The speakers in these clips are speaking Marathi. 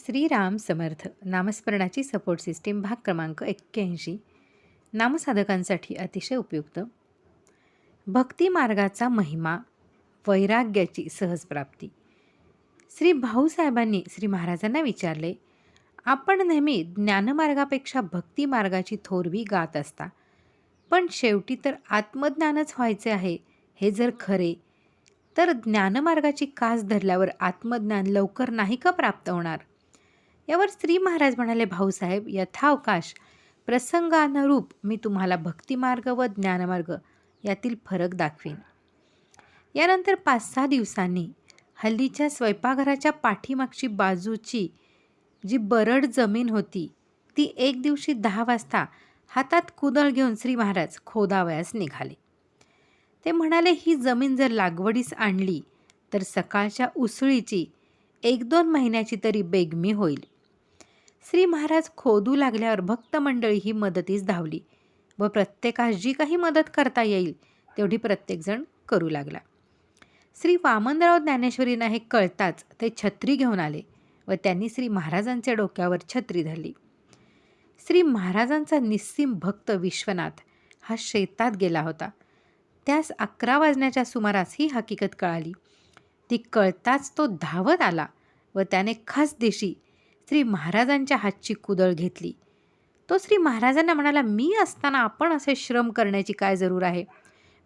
श्रीराम समर्थ नामस्मरणाची सपोर्ट सिस्टीम भाग क्रमांक 81. नामसाधकांसाठी अतिशय उपयुक्त. भक्ती मार्गाचा महिमा, वैराग्याची सहज प्राप्ती. श्री भाऊसाहेबांनी श्री महाराजांना विचारले, आपण नेहमी ज्ञानमार्गापेक्षा भक्ती मार्गाची थोरवी गात असता, पण शेवटी तर आत्मज्ञानच व्हायचे आहे हे जर खरे, तर ज्ञानमार्गाची कास धरल्यावर आत्मज्ञान लवकर नाही का प्राप्त होणार? यावर श्री महाराज म्हणाले, भाऊसाहेब, यथावकाश प्रसंगानुरूप मी तुम्हाला भक्तिमार्ग व ज्ञानमार्ग यातील फरक दाखवीन. यानंतर 5-6 दिवसांनी हल्लीच्या स्वयंपाकघराच्या पाठीमागची बाजूची जी बरड जमीन होती ती एक दिवशी 10 वाजता हातात कुदळ घेऊन श्री महाराज खोदावयास निघाले. ते म्हणाले, ही जमीन जर लागवडीस आणली तर सकाळच्या उसळीची 1-2 महिन्याची तरी बेगमी होईल. श्री महाराज खोदू लागल्यावर भक्त मंडळी ही मदतीस धावली व प्रत्येकास जी काही मदत करता येईल तेवढी प्रत्येकजण करू लागला. श्री वामनराव ज्ञानेश्वरींना हे कळताच ते छत्री घेऊन आले व त्यांनी श्री महाराजांच्या डोक्यावर छत्री धरली. श्री महाराजांचा निस्सीम भक्त विश्वनाथ हा शेतात गेला होता. त्यास 11 वाजण्याच्या सुमारास ही हकीकत कळाली. ती कळताच तो धावत आला व त्याने खास दिशी श्री महाराजांच्या हातची कुदळ घेतली. तो श्री महाराजांना म्हणाला, मी असताना आपण असे श्रम करण्याची काय जरूर आहे?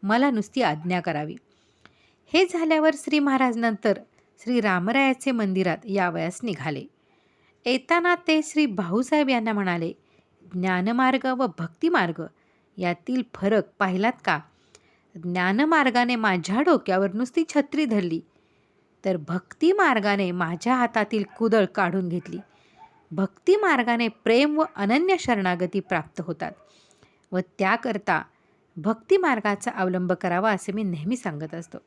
मला नुसती आज्ञा करावी. हे झाल्यावर श्री महाराज नंतर श्री रामरायाचे मंदिरात यावयास निघाले. येताना ते श्री भाऊसाहेब यांना म्हणाले, ज्ञानमार्ग व भक्तिमार्ग यातील फरक पाहिलात का? ज्ञानमार्गाने माझ्या डोक्यावर नुसती छत्री धरली, तर भक्ती मार्गाने माझ्या हातातील कुदळ काढून घेतली. भक्ती मार्गाने प्रेम व अनन्य शरणागती प्राप्त होतात व त्याकरता भक्ती मार्गाचा अवलंब करावा असे मी नेहमी सांगत असतो.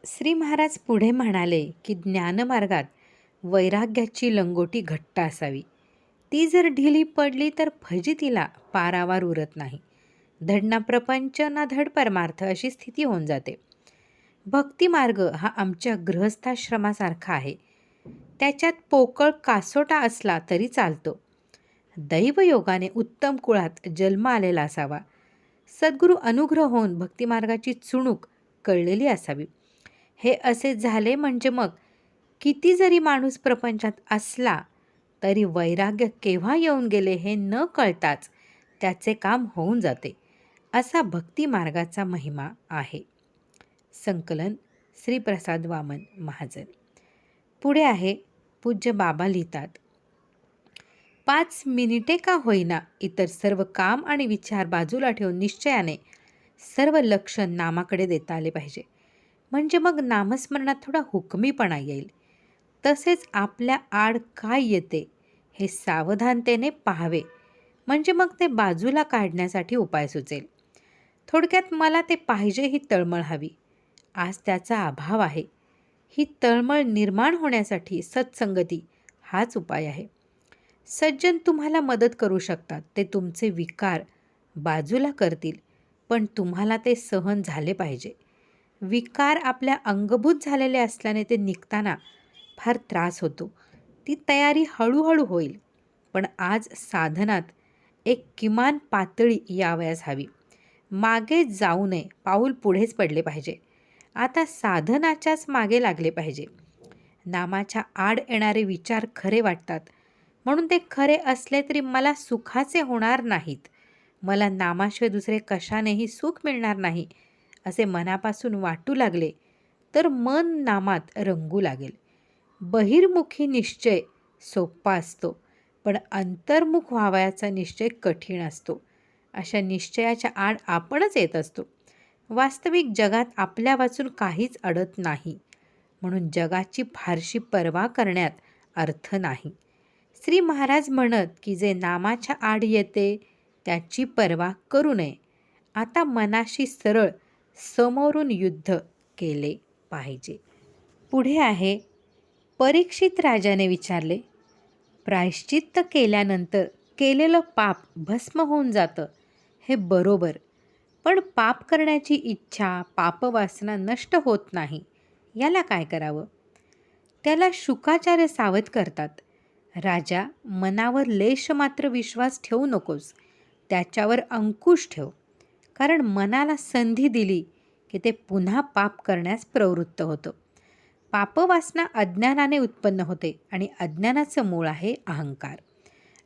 श्री महाराज पुढे म्हणाले की ज्ञानमार्गात वैराग्याची लंगोटी घट्ट असावी. ती जर ढिली पडली तर फजितीला पारावार उरत नाही. धड ना प्रपंच ना धड परमार्थ अशी स्थिती होऊन जाते. भक्तिमार्ग हा आमच्या गृहस्थाश्रमासारखा आहे. त्याच्यात पोकळ कासोटा असला तरी चालतो. दैवयोगाने उत्तम कुळात जन्म आलेला असावा. सद्गुरू अनुग्रह होऊन भक्तिमार्गाची चुणूक कळलेली असावी. हे असे झाले म्हणजे मग किती जरी माणूस प्रपंचात असला तरी वैराग्य केव्हा येऊन गेले हे न कळताच त्याचे काम होऊन जाते. असा भक्तिमार्गाचा महिमा आहे. संकलन श्री प्रसाद वामन महाजन. पुढे आहे, पूज्य बाबा लिहितात, 5 मिनिटे का होईना इतर सर्व काम आणि विचार बाजूला ठेवून निश्चयाने सर्व लक्ष नामाकडे देता आले पाहिजे. म्हणजे मग नामस्मरणात थोडा हुकमीपणा येईल. तसेच आपल्या आड काय येते हे सावधानतेने पाहावे, म्हणजे मग ते बाजूला काढण्यासाठी उपाय सुचेल. थोडक्यात मला ते पाहिजे ही तळमळ हवी. आज त्याचा अभाव आहे. ही तळमळ निर्माण होण्यासाठी सत्संगती हाच उपाय आहे. सज्जन तुम्हाला मदत करू शकतात. ते तुमचे विकार बाजूला करतील, पण तुम्हाला ते सहन झाले पाहिजे. विकार आपल्या अंगभूत झालेले असल्याने ते निघताना फार त्रास होतो. ती तयारी हळूहळू होईल, पण आज साधनात एक किमान पातळी यावयास हवी. मागे जाऊ नये, पाऊल पुढेच पडले पाहिजे. आता साधनाच्याच मागे लागले पाहिजे. नामाच्या आड येणारे विचार खरे वाटतात, म्हणून ते खरे असले तरी मला सुखाचे होणार नाहीत. मला नामाशिवाय दुसरे कशानेही सुख मिळणार नाही असे मनापासून वाटू लागले तर मन नामात रंगू लागेल. बहिर्मुखी निश्चय सोपा असतो, पण अंतर्मुख व्हावयाचा निश्चय कठीण असतो. अशा निश्चयाच्या आड आपणच येत असतो. वास्तविक जगात आपल्या वाचून काहीच अडत नाही, म्हणून जगाची फारशी पर्वा करण्यात अर्थ नाही. श्री महाराज म्हणत की जे नामाच्या आड येते त्याची पर्वा करू नये. आता मनाशी सरळ समोरून युद्ध केले पाहिजे. पुढे आहे, परीक्षित राजाने विचारले, प्रायश्चित्त केल्यानंतर केलेलं पाप भस्म होऊन जातं हे बरोबर, पण पाप करण्याची इच्छा पापवासना नष्ट होत नाही. याला काय करावं? त्याला शुकाचार्य सावध करतात. राजा, मनावर लेश मात्र विश्वास ठेवू नकोस. त्याच्यावर अंकुश ठेव. कारण मनाला संधी दिली की ते पुन्हा पाप करण्यास प्रवृत्त होतं. पापवासना अज्ञानाने उत्पन्न होते आणि अज्ञानाचं मूळ आहे अहंकार.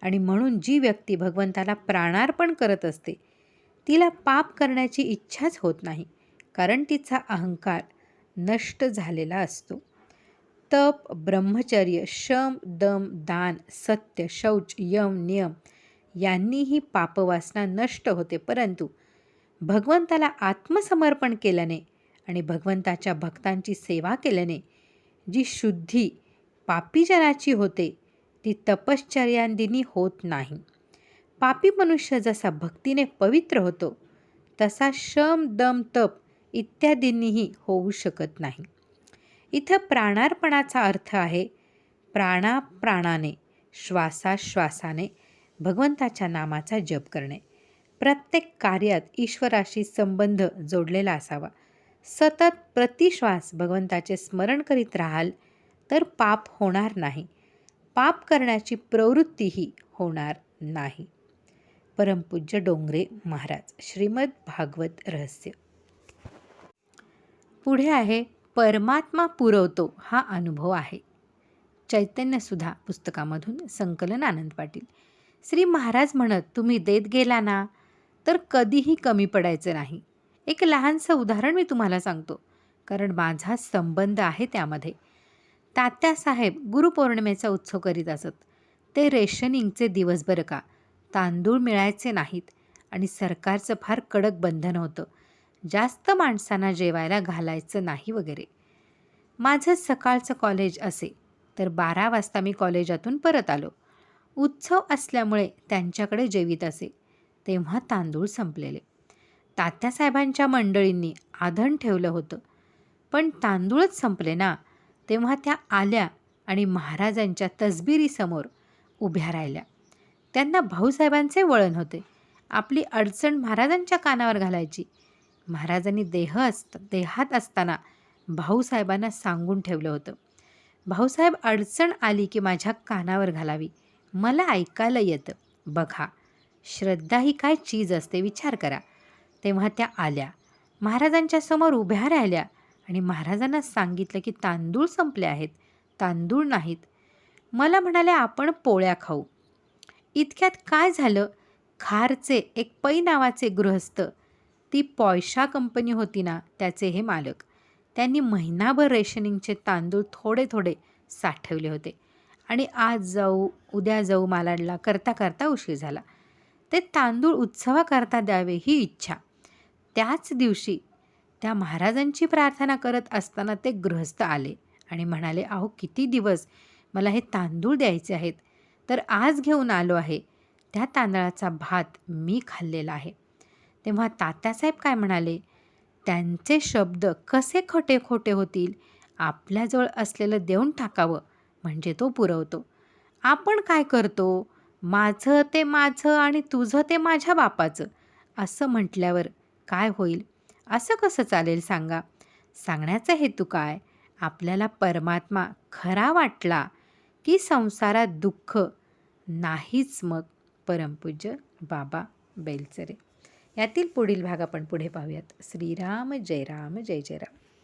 आणि म्हणून जी व्यक्ती भगवंताला प्राणार्पण करत असते तिला पाप करण्याची इच्छाच होत नाही, कारण तिचा अहंकार नष्ट झालेला असतो. तप, ब्रह्मचर्य, शम, दम, दान, सत्य, शौच, यम, नियम यांनीही पापवासना नष्ट होते. परंतु भगवंताला आत्मसमर्पण केल्याने आणि भगवंताच्या भक्तांची सेवा केल्याने जी शुद्धी पापीजनाची होते ती तपश्चर्यांदिनी होत नाही. पापी मनुष्य जसा भक्तीने पवित्र होतो तसा शम, दम, तप इत्यादींनीही होऊ शकत नाही. इथं प्राणार्पणाचा अर्थ आहे प्राणाने, श्वासाश्वासाने भगवंताच्या नामाचा जप करणे. प्रत्येक कार्यात ईश्वराशी संबंध जोडलेला असावा. सतत प्रतिश्वास भगवंताचे स्मरण करीत राहाल तर पाप होणार नाही. पाप करण्याची प्रवृत्तीही होणार नाही. परमपूज्य डोंगरे महाराज. श्रीमद भागवत रहस्य. पुढे आहे परमात्मा पुरवतो हा अनुभव आहे. चैतन्यसुधा पुस्तकामधून. संकलन आनंद पाटील. श्री महाराज म्हणत, तुम्ही देत गेला ना तर कधीही कमी पडायचं नाही. एक लहानसं उदाहरण मी तुम्हाला सांगतो, कारण माझा संबंध आहे त्यामध्ये. तात्यासाहेब गुरुपौर्णिमेचा उत्सव करीत असत. ते रेशनिंगचे दिवस बरं का. तांदूळ मिळायचे नाहीत आणि सरकारचं फार कडक बंधन होतं. जास्त माणसांना जेवायला घालायचं नाही वगैरे. माझं सकाळचं कॉलेज असे तर 12 वाजता मी कॉलेजातून परत आलो. उत्सव असल्यामुळे त्यांच्याकडे जेवीत असे. तेव्हा तांदूळ संपलेले. तात्यासाहेबांच्या मंडळींनी आधण ठेवलं होतं, पण तांदूळच संपले ना. तेव्हा त्या आल्या आणि महाराजांच्या तसबिरीसमोर उभ्या राहिल्या. त्यांना भाऊसाहेबांचे वळण होते. आपली अडचण महाराजांच्या कानावर घालायची. महाराजांनी देहात असताना भाऊसाहेबांना सांगून ठेवलं होतं, भाऊसाहेब अडचण आली की माझ्या कानावर घालावी, मला ऐकायला येतं. बघा, श्रद्धा ही काय चीज असते विचार करा. तेव्हा त्या आल्या, महाराजांच्या समोर उभ्या राहिल्या आणि महाराजांना सांगितलं की तांदूळ संपले आहेत, तांदूळ नाहीत. मला म्हणाले आपण पोळ्या खाऊ. इतक्यात काय झालं, खारचे एक पै नावाचे गृहस्थ, ती पॉयशा कंपनी होती ना त्याचे हे मालक, त्यांनी महिनाभर रेशनिंगचे तांदूळ थोडे थोडे साठवले होते आणि आज जाऊ उद्या जाऊ मालाडला करता करता उशीर झाला. ते तांदूळ उत्सवाकरता द्यावे ही इच्छा. त्याच दिवशी त्या महाराजांची प्रार्थना करत असताना ते गृहस्थ आले आणि म्हणाले, अहो किती दिवस मला हे तांदूळ द्यायचे आहेत, तर आज घेऊन आलो आहे. त्या तांदळाचा भात मी खाल्लेला आहे. तेव्हा तात्यासाहेब काय म्हणाले, त्यांचे शब्द कसे खोटे खोटे होतील. आपल्याजवळ असलेलं देऊन टाकावं म्हणजे तो पुरवतो. आपण काय करतो, माझं ते माझं आणि तुझं ते माझ्या बापाचं असं म्हटल्यावर काय होईल. असं कसं चालेल सांगा. सांगण्याचा हेतू काय, आपल्याला परमात्मा खरा वाटला की संसारात दुःख नाहीच. मग परमपूज्य बाबा बेलचरे. यातील पुढील भाग आपण पुढे पाहूयात. श्रीराम जय राम जय जय राम.